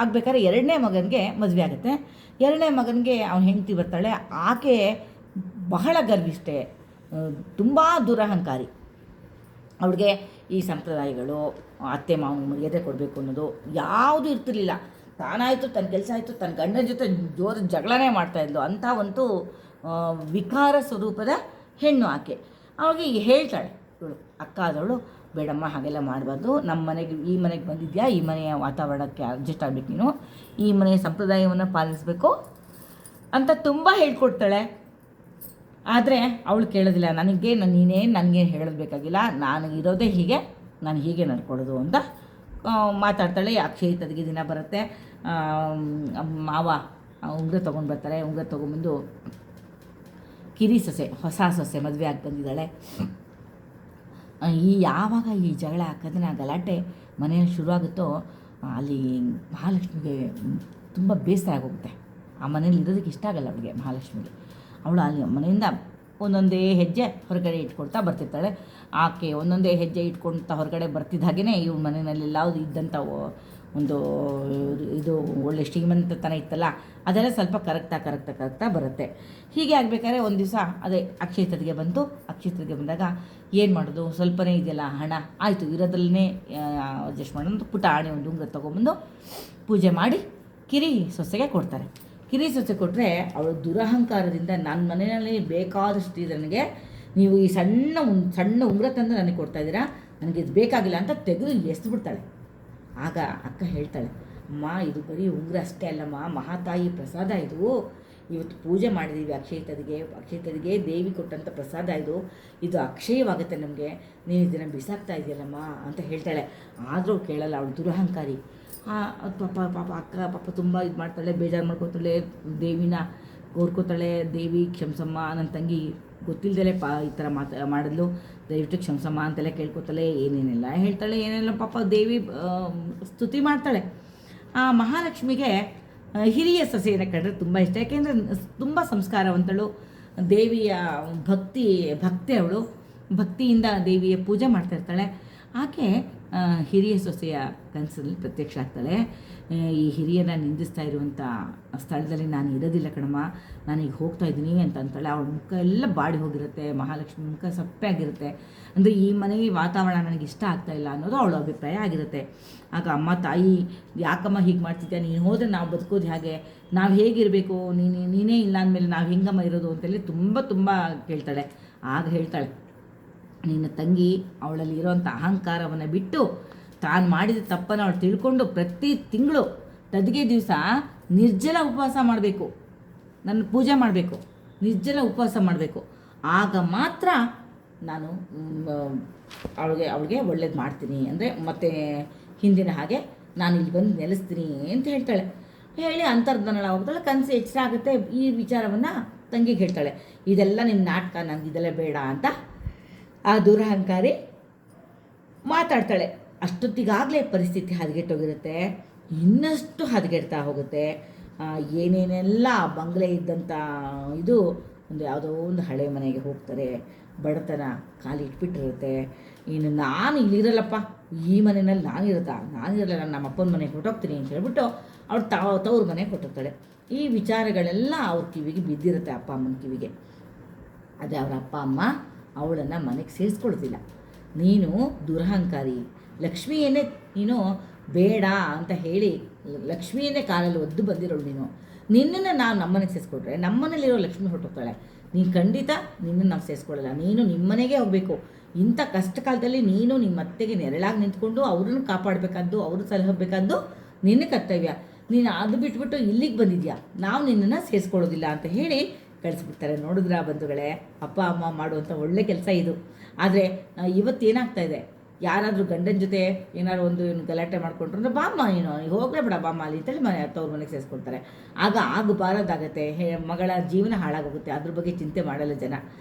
ಆಗ್ಬೇಕಾದ್ರೆ 2ನೇ ಮಗನಿಗೆ ಮದುವೆ ಆಗುತ್ತೆ. 2ನೇ ಮಗನಿಗೆ ಅವನ ಹೆಂಡತಿ ಬರ್ತಾಳೆ. ಆಕೆ ಬಹಳ ಗರ್ವಿಷ್ಠೆ, ತುಂಬ ದುರಹಂಕಾರಿ. ಅವ್ಳಿಗೆ ಈ ಸಂಪ್ರದಾಯಗಳು, ಅತ್ತೆ ಮಾವನ ಮರ್ಯಾದೆ ಕೊಡಬೇಕು ಅನ್ನೋದು ಯಾವುದೂ ಇರ್ತಿರ್ಲಿಲ್ಲ. ತಾನಾಯಿತು, ತನ್ನ ಕೆಲಸ ಆಯಿತು, ತನ್ನ ಗಂಡನ ಜೊತೆ ಜಗಳನೇ ಮಾಡ್ತಾಯಿದ್ಲು. ಅಂಥ ಒಂದು ವಿಕಾರ ಸ್ವರೂಪದ ಹೆಣ್ಣು ಆಕೆ. ಅವಾಗ ಹೇಳ್ತಾಳೆ ಇವಳು, ಅಕ್ಕ ಆದವಳು, ಬೇಡಮ್ಮ ಹಾಗೆಲ್ಲ ಮಾಡಬಾರ್ದು, ನಮ್ಮ ಮನೆಗೆ, ಈ ಮನೆಗೆ ಬಂದಿದ್ಯಾ, ಈ ಮನೆಯ ವಾತಾವರಣಕ್ಕೆ ಅಡ್ಜಸ್ಟ್ ಆಗಬೇಕು, ನೀನು ಈ ಮನೆಯ ಸಂಪ್ರದಾಯವನ್ನು ಪಾಲಿಸಬೇಕು ಅಂತ ತುಂಬ ಹೇಳ್ಕೊಡ್ತಾಳೆ. ಆದರೆ ಅವಳು ಕೇಳೋದಿಲ್ಲ. ನನಗೇನು ಹೇಳೋದು ಬೇಕಾಗಿಲ್ಲ, ನಾನು ಇರೋದೇ ಹೀಗೆ, ನಾನು ಹೀಗೆ ನಡ್ಕೊಳ್ಳೋದು ಅಂತ ಮಾತಾಡ್ತಾಳೆ. ಅಕ್ಷಯ ತದಿಗೆ ದಿನ ಬರುತ್ತೆ. ಮಾವ ಉಂಗುರ ತೊಗೊಂಡು ಬರ್ತಾರೆ. ಉಂಗುರ ತೊಗೊಂಬಂದು ಕಿರಿ ಸೊಸೆ, ಹೊಸ ಸೊಸೆ ಮದುವೆ ಆಗಿ ಬಂದಿದ್ದಾಳೆ. ಯಾವಾಗ ಈ ಜಗಳ ಕದನ ಗಲಾಟೆ ಮನೆಯಲ್ಲಿ ಶುರುವಾಗುತ್ತೋ ಅಲ್ಲಿ ಮಹಾಲಕ್ಷ್ಮಿಗೆ ತುಂಬ ಬೇಸರ ಆಗೋಗುತ್ತೆ. ಆ ಮನೇಲಿ ಇರೋದಕ್ಕೆ ಇಷ್ಟ ಆಗಲ್ಲ ಅವಳಿಗೆ, ಮಹಾಲಕ್ಷ್ಮಿಗೆ. ಅವಳು ಅಲ್ಲಿ ಮನೆಯಿಂದ ಒಂದೊಂದೇ ಹೆಜ್ಜೆ ಹೊರಗಡೆ ಇಟ್ಕೊಳ್ತಾ ಬರ್ತಿರ್ತಾಳೆ. ಆಕೆ ಒಂದೊಂದೇ ಹೆಜ್ಜೆ ಇಟ್ಕೊಳ್ತಾ ಹೊರಗಡೆ ಬರ್ತಿದ್ದ ಹಾಗೆಯೇ ಇವ್ರ ಮನೆಯಲ್ಲಿ ಯಾವುದು ಇದ್ದಂಥ ಒಂದು ಇದು ಒಳ್ಳೆ ಶ್ರೀಮಂತತನ ಇತ್ತಲ್ಲ, ಅದೆಲ್ಲ ಸ್ವಲ್ಪ ಕರಗ್ತಾ ಬರುತ್ತೆ. ಹೀಗೆ ಆಗಬೇಕಾದ್ರೆ ಒಂದು ದಿವಸ ಅದೇ ಅಕ್ಷಯ ತದಿಗೆ ಬಂತು. ಅಕ್ಷಯ ತದಿಗೆ ಬಂದಾಗ ಏನು ಮಾಡೋದು, ಸ್ವಲ್ಪನೇ ಇದೆಯಲ್ಲ ಹಣ, ಆಯಿತು ಇರೋದ್ರಲ್ಲೇ ಅಡ್ಜಸ್ಟ್ ಮಾಡೋದು. ಪುಟ ಆಣೆ ಒಂದು ಉಂಗುರ ತೊಗೊಂಬಂದು ಪೂಜೆ ಮಾಡಿ ಕಿರಿ ಸೊಸೆಗೆ ಕೊಡ್ತಾರೆ. ಕಿರಿ ಸೊಸೆ ಕೊಟ್ಟರೆ ಅವಳು ದುರಹಂಕಾರದಿಂದ, ನನ್ನ ಮನೆಯಲ್ಲಿ ಬೇಕಾದಷ್ಟು ಇದೆ, ನನಗೆ ನೀವು ಈ ಸಣ್ಣ ಉಂಗುರ ತಂದು ನನಗೆ ಕೊಡ್ತಾಯಿದ್ದೀರಾ, ನನಗೆ ಇದು ಬೇಕಾಗಿಲ್ಲ ಅಂತ ತೆಗೆದು ಎಸ್ದುಬಿಡ್ತಾಳೆ. ಆಗ ಅಕ್ಕ ಹೇಳ್ತಾಳೆ, ಅಮ್ಮ ಇದು ಬರೀ ಉಂಗುರ ಅಷ್ಟೇ ಅಲ್ಲಮ್ಮ, ಮಹಾತಾಯಿ ಪ್ರಸಾದ ಇದು, ಇವತ್ತು ಪೂಜೆ ಮಾಡಿದ್ದೀವಿ ಅಕ್ಷಯ ತದಿಗೆ ದೇವಿ ಕೊಟ್ಟಂಥ ಪ್ರಸಾದ ಇದು ಅಕ್ಷಯವಾಗುತ್ತೆ ನಮಗೆ, ನೀವು ಇದನ್ನು ಬಿಸಾಕ್ತಾ ಇದೆಯಲ್ಲಮ್ಮ ಅಂತ ಹೇಳ್ತಾಳೆ. ಆದರೂ ಕೇಳಲ್ಲ, ಅವಳು ದುರಹಂಕಾರಿ. ಪಾಪ ತುಂಬ ಇದು ಮಾಡ್ತಾಳೆ, ಬೇಜಾರು ಮಾಡ್ಕೊತಾಳೆ, ದೇವಿನ ಕೋರ್ಕೋತಾಳೆ. ದೇವಿ ಕ್ಷಮಿಸಮ್ಮ, ನನ್ನ ತಂಗಿ ಗೊತ್ತಿಲ್ಲದಲೇ ಈ ಥರ ಮಾಡಿದ್ಲು, ದಯವಿಟ್ಟು ಕ್ಷಮಿಸಮ್ಮ ಅಂತೆಲ್ಲ ಕೇಳ್ಕೊತಾಳೆ. ಏನೇನೆಲ್ಲ ಹೇಳ್ತಾಳೆ, ಏನೆಲ್ಲ ಪಾಪ ದೇವಿ ಸ್ತುತಿ ಮಾಡ್ತಾಳೆ. ಆ ಮಹಾಲಕ್ಷ್ಮಿಗೆ ಹಿರಿಯ ಸೊಸೆಯನ್ನು ಕಂಡ್ರೆ ತುಂಬ ಇಷ್ಟ. ಯಾಕೆಂದರೆ ತುಂಬ ಸಂಸ್ಕಾರವಂತಳು, ದೇವಿಯ ಭಕ್ತಿ ಅವಳು, ಭಕ್ತಿಯಿಂದ ದೇವಿಯ ಪೂಜೆ ಮಾಡ್ತಾಯಿರ್ತಾಳೆ. ಆಕೆ ಹಿರಿಯ ಸೊಸೆಯ ಕನಸಲ್ಲಿ ಪ್ರತ್ಯಕ್ಷ ಆಗ್ತಾಳೆ. ಈ ಹಿರಿಯನ ನಿಂದಿಸ್ತಾ ಇರುವಂಥ ಸ್ಥಳದಲ್ಲಿ ನಾನು ಇರೋದಿಲ್ಲ ಕಣಮ್ಮ, ನಾನೀಗ ಹೋಗ್ತಾ ಇದ್ದೀನಿ ಅಂತ ಅಂತಾಳೆ. ಅವಳ ಮುಖ ಎಲ್ಲ ಬಾಡಿ ಹೋಗಿರುತ್ತೆ, ಮಹಾಲಕ್ಷ್ಮಿ ಮುಖ ಸಪ್ಪೆ ಆಗಿರುತ್ತೆ. ಅಂದರೆ ಈ ಮನೆ ವಾತಾವರಣ ನನಗೆ ಇಷ್ಟ ಆಗ್ತಾ ಇಲ್ಲ ಅನ್ನೋದು ಅವಳ ಅಭಿಪ್ರಾಯ ಆಗಿರುತ್ತೆ. ಆಗ ಅಮ್ಮ ತಾಯಿ ಯಾಕಮ್ಮ ಹೀಗೆ ಮಾಡ್ತಿದ್ಯಾ, ನೀನು ಹೋದರೆ ನಾವು ಬದುಕೋದು ಹೇಗೆ, ನಾವು ಹೇಗಿರಬೇಕು, ನೀನೇ ಇಲ್ಲ ಅಂದಮೇಲೆ ನಾವು ಹೆಂಗಮ್ಮ ಇರೋದು ಅಂತೇಳಿ ತುಂಬ ಕೇಳ್ತಾಳೆ. ಆಗ ಹೇಳ್ತಾಳೆ, ನಿನ್ನ ತಂಗಿ ಅವಳಲ್ಲಿ ಇರೋವಂಥ ಅಹಂಕಾರವನ್ನು ಬಿಟ್ಟು ತಾನು ಮಾಡಿದ ತಪ್ಪನ್ನು ಅವಳು ತಿಳ್ಕೊಂಡು ಪ್ರತಿ ತಿಂಗಳು ತದಿಗೆ ದಿವಸ ನಿರ್ಜಲ ಉಪವಾಸ ಮಾಡಬೇಕು, ನನ್ನ ಪೂಜೆ ಮಾಡಬೇಕು, ನಿರ್ಜಲ ಉಪವಾಸ ಮಾಡಬೇಕು. ಆಗ ಮಾತ್ರ ನಾನು ಅವಳಿಗೆ ಒಳ್ಳೇದು ಮಾಡ್ತೀನಿ, ಅಂದರೆ ಮತ್ತೆ ಹಿಂದಿನ ಹಾಗೆ ನಾನು ಇಲ್ಲಿ ಬಂದು ನೆಲೆಸ್ತೀನಿ ಅಂತ ಹೇಳ್ತಾಳೆ. ಹೇಳಿ ಅಂತರ್ಧನಳ ಹೋಗ್ತಾಳೆ. ಕನಸು ಎಚ್ಚರ ಆಗುತ್ತೆ. ಈ ವಿಚಾರವನ್ನು ತಂಗಿಗೆ ಹೇಳ್ತಾಳೆ, ಇದೆಲ್ಲ ನಿನ್ನ ನಾಟಕ, ನನಗೆ ಇದೆಲ್ಲ ಬೇಡ ಅಂತ ಆ ದುರಹಂಕಾರಿ ಮಾತಾಡ್ತಾಳೆ. ಅಷ್ಟೊತ್ತಿಗಾಗಲೇ ಪರಿಸ್ಥಿತಿ ಹದಗೆಟ್ಟೋಗಿರುತ್ತೆ, ಇನ್ನಷ್ಟು ಹದಗೆಡ್ತಾ ಹೋಗುತ್ತೆ. ಏನೇನೆಲ್ಲ ಬಂಗ್ಲೆ ಇದ್ದಂಥ ಇದು ಒಂದು ಯಾವುದೋ ಒಂದು ಹಳೆ ಮನೆಗೆ ಹೋಗ್ತಾರೆ. ಬಡತನ ಕಾಲಿ ಇಟ್ಬಿಟ್ಟಿರುತ್ತೆ. ಇನ್ನು ನಾನು ಇಲ್ಲಿರಲ್ಲಪ್ಪ, ಈ ಮನೆಯಲ್ಲಿ ನಾನಿರಲ್ಲ, ನಾನು ನಮ್ಮ ಅಪ್ಪನ ಮನೆಗೆ ಹೊರಟೋಗ್ತೀನಿ ಅಂತ ಹೇಳ್ಬಿಟ್ಟು ಅವ್ರು ತವ್ರ ಮನೆಗೆ ಹೊರಟೋಗ್ತಾಳೆ. ಈ ವಿಚಾರಗಳೆಲ್ಲ ಅವ್ರ ಕಿವಿಗೆ ಬಿದ್ದಿರುತ್ತೆ, ಅಪ್ಪ ಅಮ್ಮನ ಕಿವಿಗೆ. ಅದೇ ಅವ್ರ ಅಪ್ಪ ಅಮ್ಮ ಅವಳನ್ನು ಮನೆಗೆ ಸೇರಿಸ್ಕೊಳ್ತಿಲ್ಲ. ನೀನು ದುರಹಂಕಾರಿ, ಲಕ್ಷ್ಮಿಯನ್ನೇ ನೀನು ಬೇಡ ಅಂತ ಹೇಳಿ ಲಕ್ಷ್ಮಿಯನ್ನೇ ಕಾಲಲ್ಲಿ ಒದ್ದು ಬಂದಿರೋಳು ನೀನು. ನಿನ್ನನ್ನು ನಾವು ನಮ್ಮನೆಗೆ ಸೇರಿಸ್ಕೊಟ್ರೆ ನಮ್ಮನೇಲಿರೋ ಲಕ್ಷ್ಮಿ ಹೊರಟೋಗ್ತಾಳೆ. ನೀನು ಖಂಡಿತ ನಿನ್ನನ್ನು ನಾವು ಸೇರಿಸ್ಕೊಳ್ಳಲ್ಲ. ನೀನು ನಿಮ್ಮನೆಗೆ ಹೋಗಬೇಕು. ಇಂಥ ಕಷ್ಟ ಕಾಲದಲ್ಲಿ ನೀನು ನಿಮ್ಮ ಅತ್ತೆಗೆ ನೆರಳಾಗಿ ನಿಂತ್ಕೊಂಡು ಅವ್ರನ್ನ ಕಾಪಾಡಬೇಕಾದ್ದು, ಅವರು ಸಲಹಬೇಕಾದ್ದು ನಿನ್ನ ಕರ್ತವ್ಯ. ನೀನು ಅದು ಬಿಟ್ಬಿಟ್ಟು ಇಲ್ಲಿಗೆ ಬಂದಿದ್ಯಾ, ನಾವು ನಿನ್ನನ್ನು ಸೇರಿಸ್ಕೊಳ್ಳೋದಿಲ್ಲ ಅಂತ ಹೇಳಿ ಕಳಿಸ್ಬಿಡ್ತಾರೆ. ನೋಡಿದ್ರ ಬಂಧುಗಳೇ, ಅಪ್ಪ ಅಮ್ಮ ಮಾಡುವಂಥ ಒಳ್ಳೆ ಕೆಲಸ ಇದು. ಆದರೆ ಇವತ್ತೇನಾಗ್ತಾ ಇದೆ, ಯಾರಾದರೂ ಗಂಡನ ಜೊತೆ ಏನಾದ್ರು ಒಂದು ಗಲಾಟೆ ಮಾಡ್ಕೊಂಡ್ರು ಅಂದರೆ ಬಾಮ್ಮ ನೀನು ಹೋಗಲೇ ಬೇಡ ಬಾಮ್ಮ ಅಲ್ಲಿ ಅಂತೇಳಿ ತವ್ರ ಮನೆಗೆ ಸೇರಿಸ್ಕೊಳ್ತಾರೆ. ಆಗ ಆಗಬಾರದಾಗತ್ತೆ, ಮಗಳ ಜೀವನ ಹಾಳಾಗೋಗುತ್ತೆ. ಅದ್ರ ಬಗ್ಗೆ ಚಿಂತೆ ಮಾಡಲ್ಲ ಜನ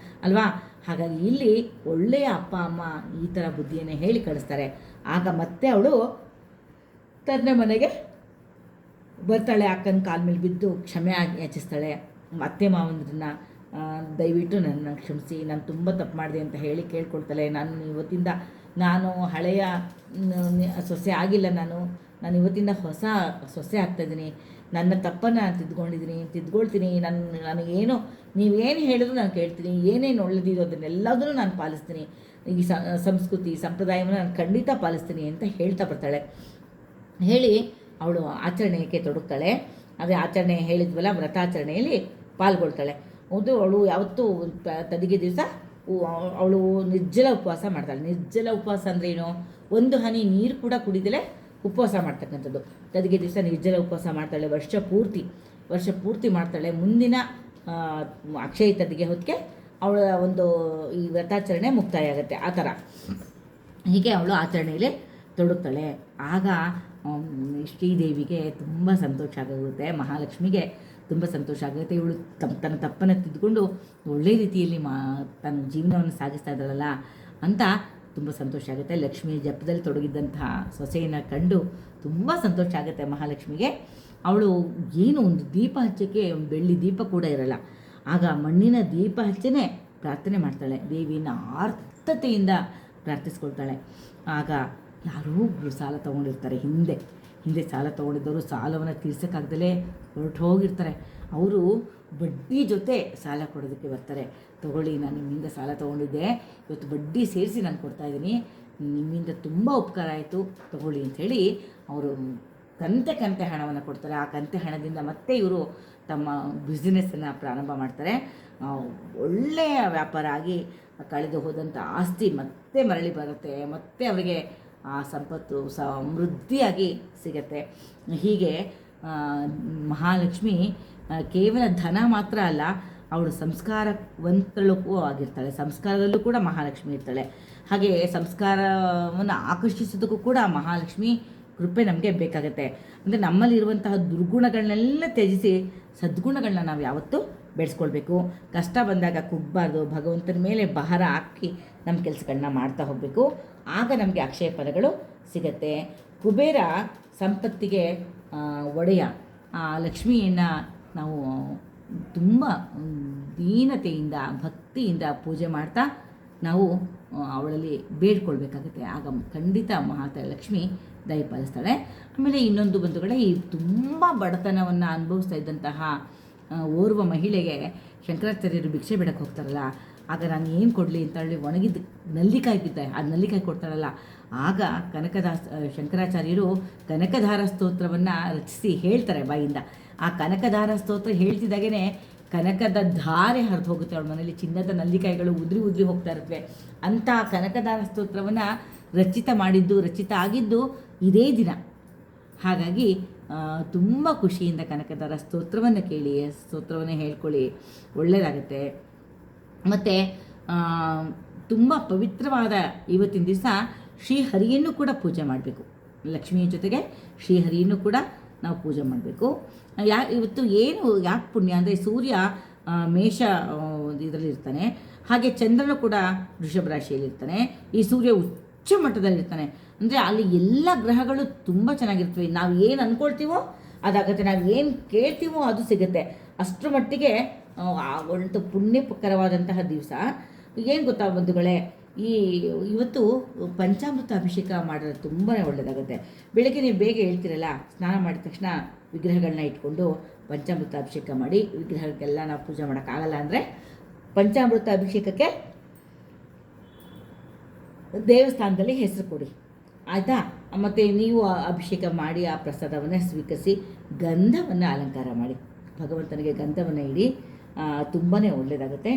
ಅಲ್ವಾ. ಹಾಗಾಗಿ ಇಲ್ಲಿ ಒಳ್ಳೆಯ ಅಪ್ಪ ಅಮ್ಮ ಈ ಥರ ಬುದ್ಧಿಯನ್ನೇ ಹೇಳಿ ಕಳಿಸ್ತಾರೆ. ಆಗ ಮತ್ತೆ ಅವಳು ತನ್ನ ಮನೆಗೆ ಬರ್ತಾಳೆ. ಅಕ್ಕನ ಕಾಲ ಮೇಲೆ ಬಿದ್ದು ಕ್ಷಮೆ ಯಾಚಿಸ್ತಾಳೆ. ಅತ್ತೆ ಮಾವಂದ್ರನ್ನ ದಯವಿಟ್ಟು ನನ್ನ ಕ್ಷಮಿಸಿ, ನಾನು ತುಂಬ ತಪ್ಪು ಮಾಡಿದೆ ಅಂತ ಹೇಳಿ ಕೇಳ್ಕೊಳ್ತಾಳೆ. ನಾನು ಹಳೆಯ ಸೊಸೆ ಆಗಿಲ್ಲ, ನಾನು ಇವತ್ತಿಂದ ಹೊಸ ಸೊಸೆ ಆಗ್ತಾಯಿದ್ದೀನಿ. ನನ್ನ ತಪ್ಪನ್ನು ನಾನು ತಿದ್ಕೊಳ್ತೀನಿ. ನನಗೇನು ನೀವೇನು ಹೇಳಿದ್ರು ನಾನು ಕೇಳ್ತೀನಿ, ಏನೇನು ಒಳ್ಳೆದಿದೋ ಅದನ್ನೆಲ್ಲದನ್ನು ನಾನು ಪಾಲಿಸ್ತೀನಿ. ಈ ಸಂಸ್ಕೃತಿ ಸಂಪ್ರದಾಯವನ್ನು ನಾನು ಖಂಡಿತ ಪಾಲಿಸ್ತೀನಿ ಅಂತ ಹೇಳ್ತಾ ಬರ್ತಾಳೆ. ಹೇಳಿ ಅವಳು ಆಚರಣೆಗೆ ತೊಡಗ್ತಾಳೆ. ಅದೇ ಆಚರಣೆ ಹೇಳಿದ್ವಲ್ಲ, ವ್ರತಾಚರಣೆಯಲ್ಲಿ ಪಾಲ್ಗೊಳ್ತಾಳೆ. ಅವಳು ಯಾವತ್ತೂ ತದಿಗೆ ದಿವಸ ಅವಳು ನಿರ್ಜಲ ಉಪವಾಸ ಮಾಡ್ತಾಳೆ. ನಿರ್ಜಲ ಉಪವಾಸ ಅಂದರೆ ಏನು, ಒಂದು ಹನಿ ನೀರು ಕೂಡ ಕುಡಿದಲೇ ಉಪವಾಸ ಮಾಡ್ತಕ್ಕಂಥದ್ದು. ತದಿಗೆ ದಿವಸ ನಿರ್ಜಲ ಉಪವಾಸ ಮಾಡ್ತಾಳೆ. ವರ್ಷ ಪೂರ್ತಿ ಮಾಡ್ತಾಳೆ. ಮುಂದಿನ ಅಕ್ಷಯ ತದಿಗೆ ಹೊತ್ತಿಗೆ ಅವಳ ಒಂದು ಈ ವ್ರತಾಚರಣೆ ಮುಕ್ತಾಯ ಆಗುತ್ತೆ. ಆ ಥರ ಹೀಗೆ ಅವಳು ಆಚರಣೆಯಲ್ಲಿ ತೊಡಗ್ತಾಳೆ. ಆಗ ಶ್ರೀದೇವಿಗೆ ತುಂಬ ಸಂತೋಷ ಆಗುತ್ತೆ, ಮಹಾಲಕ್ಷ್ಮಿಗೆ ತುಂಬ ಸಂತೋಷ ಆಗುತ್ತೆ. ಇವಳು ತನ್ನ ತಪ್ಪನ್ನು ತಿದ್ದುಕೊಂಡು ಒಳ್ಳೆ ರೀತಿಯಲ್ಲಿ ತನ್ನ ಜೀವನವನ್ನು ಸಾಗಿಸ್ತಾ ಇದ್ದಾಳಲ್ಲ ಅಂತ ತುಂಬ ಸಂತೋಷ ಆಗುತ್ತೆ. ಲಕ್ಷ್ಮಿ ಜಪದಲ್ಲಿ ತೊಡಗಿದ್ದಂತಹ ಸೊಸೆಯನ್ನು ಕಂಡು ತುಂಬ ಸಂತೋಷ ಆಗುತ್ತೆ ಮಹಾಲಕ್ಷ್ಮಿಗೆ. ಅವಳು ಏನು ಒಂದು ದೀಪ ಹಚ್ಚೋಕ್ಕೆ ಒಂದು ಬೆಳ್ಳಿ ದೀಪ ಕೂಡ ಇರಲ್ಲ. ಆಗ ಮಣ್ಣಿನ ದೀಪ ಹಚ್ಚೇ ಪ್ರಾರ್ಥನೆ ಮಾಡ್ತಾಳೆ. ದೇವಿನ ಆರ್ತತೆಯಿಂದ ಪ್ರಾರ್ಥಿಸ್ಕೊಳ್ತಾಳೆ. ಆಗ ಯಾರೋ ಒಬ್ಬರು ಸಾಲ ತೊಗೊಂಡಿರ್ತಾರೆ. ಹಿಂದೆ ಸಾಲ ತೊಗೊಂಡಿದ್ದವರು ಸಾಲವನ್ನು ತೀರ್ಸೋಕ್ಕಾಗ್ದಲೇ ಹೊರಟು ಹೋಗಿರ್ತಾರೆ. ಅವರು ಬಡ್ಡಿ ಜೊತೆ ಸಾಲ ಕೊಡೋದಕ್ಕೆ ಬರ್ತಾರೆ. ತೊಗೊಳ್ಳಿ, ನಾನು ನಿಮ್ಮಿಂದ ಸಾಲ ತೊಗೊಂಡಿದ್ದೆ, ಇವತ್ತು ಬಡ್ಡಿ ಸೇರಿಸಿ ನಾನು ಕೊಡ್ತಾಯಿದ್ದೀನಿ, ನಿಮ್ಮಿಂದ ತುಂಬ ಉಪಕಾರ ಆಯಿತು, ತೊಗೊಳ್ಳಿ ಅಂಥೇಳಿ ಅವರು ಕಂತೆ ಹಣವನ್ನು ಕೊಡ್ತಾರೆ. ಆ ಕಂತೆ ಹಣದಿಂದ ಮತ್ತೆ ಇವರು ತಮ್ಮ ಬಿಸ್ನೆಸ್ಸನ್ನು ಪ್ರಾರಂಭ ಮಾಡ್ತಾರೆ. ಒಳ್ಳೆಯ ವ್ಯಾಪಾರ ಆಗಿ ಕಳೆದು ಹೋದಂಥ ಆಸ್ತಿ ಮತ್ತೆ ಮರಳಿ ಬರುತ್ತೆ. ಮತ್ತೆ ಅವರಿಗೆ ಆ ಸಂಪತ್ತು ಸಮೃದ್ಧಿಯಾಗಿ ಸಿಗತ್ತೆ. ಹೀಗೆ ಮಹಾಲಕ್ಷ್ಮಿ ಕೇವಲ ಧನ ಮಾತ್ರ ಅಲ್ಲ, ಅವಳು ಸಂಸ್ಕಾರವಂತಳೂ ಆಗಿರ್ತಾಳೆ. ಸಂಸ್ಕಾರದಲ್ಲೂ ಕೂಡ ಮಹಾಲಕ್ಷ್ಮಿ ಇರ್ತಾಳೆ. ಹಾಗೆ ಸಂಸ್ಕಾರವನ್ನು ಆಕರ್ಷಿಸೋದಕ್ಕೂ ಕೂಡ ಮಹಾಲಕ್ಷ್ಮಿ ಕೃಪೆ ನಮಗೆ ಬೇಕಾಗುತ್ತೆ. ಅಂದರೆ ನಮ್ಮಲ್ಲಿರುವಂತಹ ದುರ್ಗುಣಗಳನ್ನೆಲ್ಲ ತ್ಯಜಿಸಿ ಸದ್ಗುಣಗಳನ್ನ ನಾವು ಯಾವತ್ತೂ ಬೆಳೆಸ್ಕೊಳ್ಬೇಕು. ಕಷ್ಟ ಬಂದಾಗ ಕುಗ್ಬಾರ್ದು, ಭಗವಂತನ ಮೇಲೆ ಭಾರ ಹಾಕಿ ನಮ್ಮ ಕೆಲಸಗಳನ್ನ ಮಾಡ್ತಾ ಹೋಗಬೇಕು. ಆಗ ನಮಗೆ ಅಕ್ಷಯ ಫಲಗಳು ಸಿಗತ್ತೆ. ಕುಬೇರ ಸಂಪತ್ತಿಗೆ ಒಡೆಯ. ಆ ಲಕ್ಷ್ಮಿಯನ್ನು ನಾವು ತುಂಬ ದೀನತೆಯಿಂದ ಭಕ್ತಿಯಿಂದ ಪೂಜೆ ಮಾಡ್ತಾ ನಾವು ಅವಳಲ್ಲಿ ಬೇಡ್ಕೊಳ್ಬೇಕಾಗುತ್ತೆ. ಆಗ ಖಂಡಿತ ಮಹಾತಾಯಿ ಲಕ್ಷ್ಮಿ ದಯಪಾಲಿಸ್ತಾಳೆ. ಆಮೇಲೆ ಇನ್ನೊಂದು ಬಂಧುಗಳೇ, ಈ ತುಂಬ ಬಡತನವನ್ನು ಅನುಭವಿಸ್ತಾ ಇದ್ದಂತಹ ಓರ್ವ ಮಹಿಳೆಗೆ ಶಂಕರಾಚಾರ್ಯರು ಭಿಕ್ಷೆ ಬೇಡಕ್ಕೆ ಹೋಗ್ತಾರಲ್ಲ, ಆಗ ನಾನು ಏನು ಕೊಡಲಿ ಅಂತ ಹೇಳಿ ಒಣಗಿದ ನಲ್ಲಿಕಾಯಿ ಬಿದ್ದೆ, ಅದು ನಲ್ಲಿಕಾಯಿ ಕೊಡ್ತಾರಲ್ಲ, ಆಗ ಶಂಕರಾಚಾರ್ಯರು ಕನಕಧಾರ ಸ್ತೋತ್ರವನ್ನು ರಚಿಸಿ ಹೇಳ್ತಾರೆ ಬಾಯಿಂದ. ಆ ಕನಕಧಾರ ಸ್ತೋತ್ರ ಹೇಳ್ತಿದ್ದಾಗೇ ಕನಕದ ಧಾರೆ ಹರಿದು ಹೋಗುತ್ತೆ ಅವಳ ಮನೇಲಿ. ಚಿನ್ನದ ನಲ್ಲಿಕಾಯಿಗಳು ಉದ್ರಿ ಹೋಗ್ತಾ ಇರುತ್ತವೆ. ಅಂಥ ಕನಕಧಾರ ಸ್ತೋತ್ರವನ್ನು ರಚಿತ ಆಗಿದ್ದು ಇದೇ ದಿನ. ಹಾಗಾಗಿ ತುಂಬ ಖುಷಿಯಿಂದ ಕನಕಧಾರ ಸ್ತೋತ್ರವನ್ನು ಕೇಳಿ, ಸ್ತೋತ್ರವನ್ನು ಹೇಳ್ಕೊಳ್ಳಿ, ಒಳ್ಳೆಯದಾಗುತ್ತೆ. ಮತ್ತು ತುಂಬ ಪವಿತ್ರವಾದ ಇವತ್ತಿನ ದಿವಸ ಶ್ರೀಹರಿಯನ್ನು ಕೂಡ ಪೂಜೆ ಮಾಡಬೇಕು. ಲಕ್ಷ್ಮಿಯ ಜೊತೆಗೆ ಶ್ರೀಹರಿಯನ್ನು ಕೂಡ ನಾವು ಪೂಜೆ ಮಾಡಬೇಕು. ಇವತ್ತು ಏನು ಯಾಕೆ ಪುಣ್ಯ ಅಂದರೆ, ಸೂರ್ಯ ಮೇಷ ಇದರಲ್ಲಿರ್ತಾನೆ, ಹಾಗೆ ಚಂದ್ರನು ಕೂಡ ವೃಷಭ ರಾಶಿಯಲ್ಲಿರ್ತಾನೆ. ಈ ಸೂರ್ಯ ಉಚ್ಚ ಮಟ್ಟದಲ್ಲಿರ್ತಾನೆ. ಅಂದರೆ ಅಲ್ಲಿ ಎಲ್ಲ ಗ್ರಹಗಳು ತುಂಬ ಚೆನ್ನಾಗಿರ್ತವೆ. ನಾವು ಏನು ಅಂದ್ಕೊಳ್ತೀವೋ ಅದಾಗುತ್ತೆ, ನಾವು ಏನು ಕೇಳ್ತೀವೋ ಅದು ಸಿಗುತ್ತೆ. ಅಷ್ಟರ ಮಟ್ಟಿಗೆ ಒಂದು ಪುಣ್ಯಕರವಾದಂತಹ ದಿವಸ. ಏನು ಗೊತ್ತಾ ಬಂಧುಗಳೇ, ಇವತ್ತು ಪಂಚಾಮೃತ ಅಭಿಷೇಕ ಮಾಡಿದ್ರೆ ತುಂಬಾ ಒಳ್ಳೆಯದಾಗುತ್ತೆ. ಬೆಳಗ್ಗೆ ನೀವು ಬೇಗ ಹೇಳ್ತಿರಲ್ಲ, ಸ್ನಾನ ಮಾಡಿದ ತಕ್ಷಣ ವಿಗ್ರಹಗಳನ್ನ ಇಟ್ಕೊಂಡು ಪಂಚಾಮೃತ ಅಭಿಷೇಕ ಮಾಡಿ, ವಿಗ್ರಹಕ್ಕೆಲ್ಲ ನಾವು ಪೂಜೆ ಮಾಡೋಕ್ಕಾಗಲ್ಲ ಅಂದರೆ ಪಂಚಾಮೃತ ಅಭಿಷೇಕಕ್ಕೆ ದೇವಸ್ಥಾನದಲ್ಲಿ ಹೆಸರು ಕೊಡಿ, ಆಯಿತಾ? ಮತ್ತು ನೀವು ಅಭಿಷೇಕ ಮಾಡಿ ಆ ಪ್ರಸಾದವನ್ನು ಸ್ವೀಕರಿಸಿ ಗಂಧವನ್ನು ಅಲಂಕಾರ ಮಾಡಿ, ಭಗವಂತನಿಗೆ ಗಂಧವನ್ನು ಇಡಿ, ತುಂಬಾ ಒಳ್ಳೆಯದಾಗುತ್ತೆ.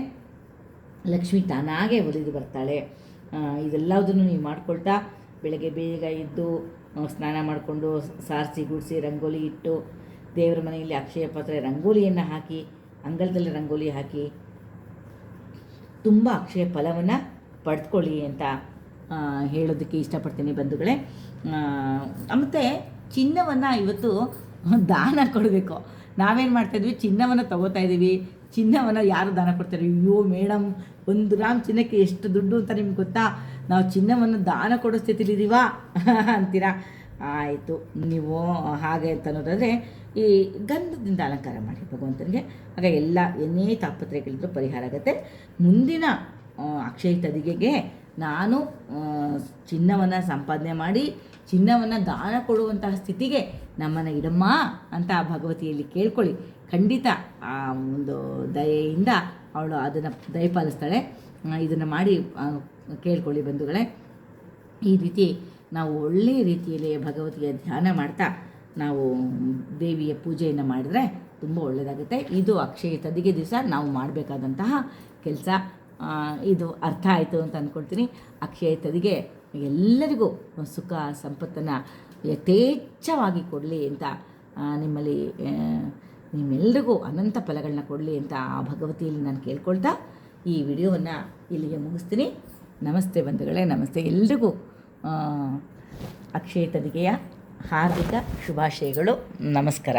ಲಕ್ಷ್ಮಿ ತಾನಾಗೇ ಒಲಿದು ಬರ್ತಾಳೆ. ಇದೆಲ್ಲದನ್ನು ನೀವು ಮಾಡ್ಕೊಳ್ತಾ ಬೆಳಗ್ಗೆ ಬೇಗ ಎದ್ದು ಸ್ನಾನ ಮಾಡಿಕೊಂಡು ಸಾರಿಸಿ ಗುಡಿಸಿ ರಂಗೋಲಿ ಇಟ್ಟು ದೇವರ ಮನೆಯಲ್ಲಿ ಅಕ್ಷಯ ಪಾತ್ರೆ ರಂಗೋಲಿಯನ್ನು ಹಾಕಿ, ಅಂಗಳದಲ್ಲಿ ರಂಗೋಲಿ ಹಾಕಿ ತುಂಬ ಅಕ್ಷಯ ಫಲವನ್ನು ಪಡೆದುಕೊಳ್ಳಿ ಅಂತ ಹೇಳೋದಕ್ಕೆ ಇಷ್ಟಪಡ್ತೀನಿ ಬಂಧುಗಳೇ. ಮತ್ತು ಚಿನ್ನವನ್ನು ಇವತ್ತು ದಾನ ಕೊಡಬೇಕು. ನಾವೇನು ಮಾಡ್ತಾಯಿದ್ವಿ, ಚಿನ್ನವನ್ನು ತಗೋತಾ ಇದ್ದೀವಿ. ಚಿನ್ನವನ್ನು ಯಾರು ದಾನ ಕೊಡ್ತಾರೆ? ಅಯ್ಯೋ ಮೇಡಮ್, 1 ಗ್ರಾಮ್ ಚಿನ್ನಕ್ಕೆ ಎಷ್ಟು ದುಡ್ಡು ಅಂತ ನಿಮ್ಗೆ ಗೊತ್ತಾ? ನಾವು ಚಿನ್ನವನ್ನು ದಾನ ಕೊಡೋ ಸ್ಥಿತಿಲಿದ್ದೀವಾ ಅಂತೀರಾ? ಆಯಿತು, ನೀವು ಹಾಗೆ ಅಂತ ಅನ್ನೋದಾದರೆ ಈ ಗಂಧದಿಂದ ಅಲಂಕಾರ ಮಾಡಿ ಭಗವಂತನಿಗೆ. ಆಗ ಎಲ್ಲ ಏನೇ ತಾಪತ್ರಯಗಳಿದ್ರೂ ಪರಿಹಾರ ಆಗುತ್ತೆ. ಮುಂದಿನ ಅಕ್ಷಯ ತದಿಗೆಗೆ ನಾನು ಚಿನ್ನವನ್ನು ಸಂಪಾದನೆ ಮಾಡಿ ಚಿನ್ನವನ್ನು ದಾನ ಕೊಡುವಂತಹ ಸ್ಥಿತಿಗೆ ನಮ್ಮನ್ನು ಇಡಮ್ಮ ಅಂತ ಭಗವತಿಯಲ್ಲಿ ಕೇಳ್ಕೊಳ್ಳಿ. ಖಂಡಿತ ಆ ಒಂದು ದಯೆಯಿಂದ ಅವಳು ಅದನ್ನು ದಯಪಾಲಿಸ್ತಾಳೆ. ಇದನ್ನು ಮಾಡಿ ಕೇಳ್ಕೊಳ್ಳಿ ಬಂಧುಗಳೇ. ಈ ರೀತಿ ನಾವು ಒಳ್ಳೆಯ ರೀತಿಯಲ್ಲಿ ಭಗವತಿಯ ಧ್ಯಾನ ಮಾಡ್ತಾ ನಾವು ದೇವಿಯ ಪೂಜೆಯನ್ನು ಮಾಡಿದ್ರೆ ತುಂಬ ಒಳ್ಳೆಯದಾಗುತ್ತೆ. ಇದು ಅಕ್ಷಯ ತದಿಗೆ ದಿವಸ ನಾವು ಮಾಡಬೇಕಾದಂತಹ ಕೆಲಸ. ಇದು ಅರ್ಥ ಆಯಿತು ಅಂತ ಅಂದ್ಕೊಳ್ತೀನಿ. ಅಕ್ಷಯ ತದಿಗೆ ಎಲ್ಲರಿಗೂ ಸುಖ ಸಂಪತ್ತನ್ನು ಯಥೇಚ್ಛವಾಗಿ ಕೊಡಲಿ ಅಂತ ನಿಮ್ಮೆಲ್ಲರಿಗೂ ಅನಂತ ಫಲಗಳನ್ನ ಕೊಡಲಿ ಅಂತ ಆ ಭಗವತಿಯಲ್ಲಿ ನಾನು ಕೇಳ್ಕೊಳ್ತಾ ಈ ವಿಡಿಯೋವನ್ನು ಇಲ್ಲಿಗೆ ಮುಗಿಸ್ತೀನಿ. ನಮಸ್ತೆ ಬಂಧುಗಳೇ, ನಮಸ್ತೆ. ಎಲ್ರಿಗೂ ಅಕ್ಷಯ ತದಿಗೆಯ ಹಾರ್ದಿಕ ಶುಭಾಶಯಗಳು. ನಮಸ್ಕಾರ.